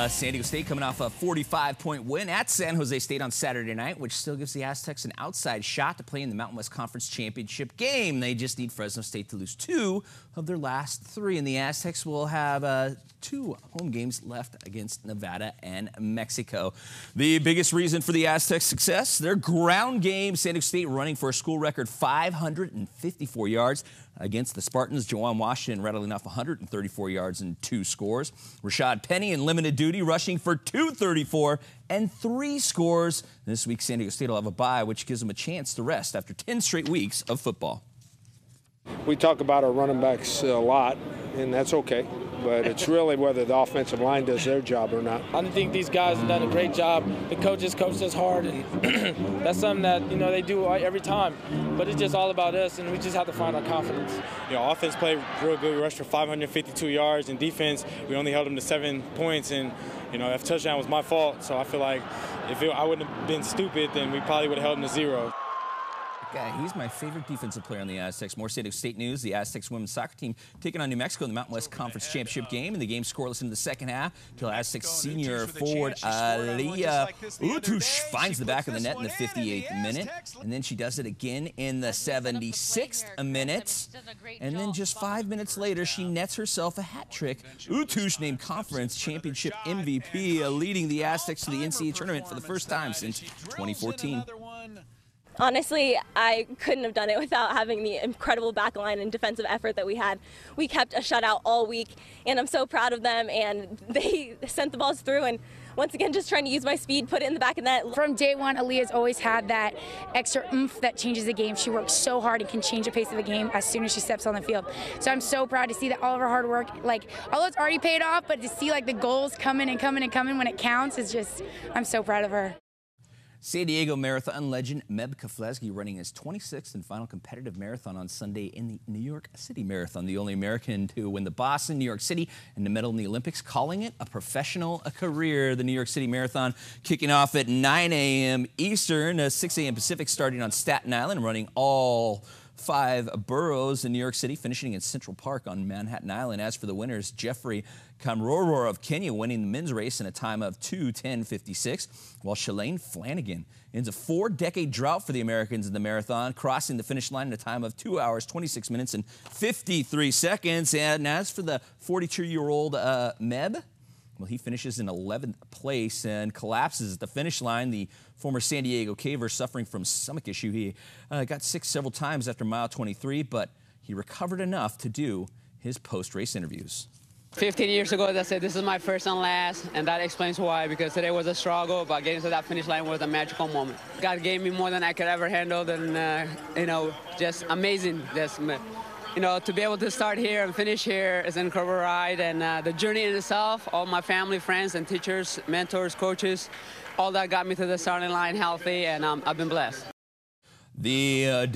San Diego State coming off a 45-point win at San Jose State on Saturday night, which still gives the Aztecs an outside shot to play in the Mountain West Conference Championship game. They just need Fresno State to lose 2 of their last 3, and the Aztecs will have 2 home games left against Nevada and Mexico. The biggest reason for the Aztecs' success, their ground game. San Diego State running for a school record 554 yards against the Spartans. Jawan Washington rattling off 134 yards and 2 scores. Rashad Penny in limited duty rushing for 234 and 3 scores. This week, San Diego State will have a bye, which gives them a chance to rest after 10 straight weeks of football. We talk about our running backs a lot, and that's okay. But it's really whether the offensive line does their job or not. I think these guys have done a great job. The coaches coached us hard, and that's something that they do every time. But it's just all about us, and we just have to find our confidence. Offense played real good. We rushed for 552 yards. In defense, we only held them to 7 points, and that touchdown was my fault. So I feel like if I wouldn't have been stupid, then we probably would have held them to 0. He's my favorite defensive player on the Aztecs. More San Diego State news. The Aztecs women's soccer team taking on New Mexico in the Mountain West Conference Championship game, and the game scoreless in the second half until Aztecs senior forward Aliyah Utush finds the back of the net in the 58th minute, and then she does it again in the 76th minute, and then just 5 minutes later she nets herself a hat trick. Utush named Conference Championship MVP, leading the Aztecs to the NCAA tournament for the first time since 2014. Honestly, I couldn't have done it without having the incredible backline and defensive effort that we had. We kept a shutout all week, and I'm so proud of them, and they sent the balls through, and once again, just trying to use my speed, put it in the back of the net. From day one, Aliyah's always had that extra oomph that changes the game. She works so hard and can change the pace of the game as soon as she steps on the field. So I'm so proud to see that all of her hard work, although it's already paid off, but to see the goals coming and coming and coming when it counts is just, I'm so proud of her. San Diego marathon legend Meb Keflezghi running his 26th and final competitive marathon on Sunday in the New York City Marathon, the only American to win the Boston, New York City, and to medal in the Olympics, calling it a professional career. The New York City Marathon kicking off at 9 a.m. Eastern, 6 a.m. Pacific, starting on Staten Island, running all 5 boroughs in New York City, finishing in Central Park on Manhattan Island. As for the winners, Jeffrey Kamworor of Kenya winning the men's race in a time of 2:10:56, while Shalane Flanagan ends a 4-decade drought for the Americans in the marathon, crossing the finish line in a time of 2 hours, 26 minutes, and 53 seconds. And as for the 42-year-old Meb, well, he finishes in 11th place and collapses at the finish line. The former San Diego caver suffering from stomach issue. He got sick several times after mile 23, but he recovered enough to do his post-race interviews. 15 years ago, I said, this is my first and last, and that explains why, because today was a struggle, but getting to that finish line was a magical moment. God gave me more than I could ever handle, and, just amazing. To be able to start here and finish here is an incredible ride, and the journey in itself, all my family, friends, and teachers, mentors, coaches, all that got me to the starting line healthy, and I've been blessed. The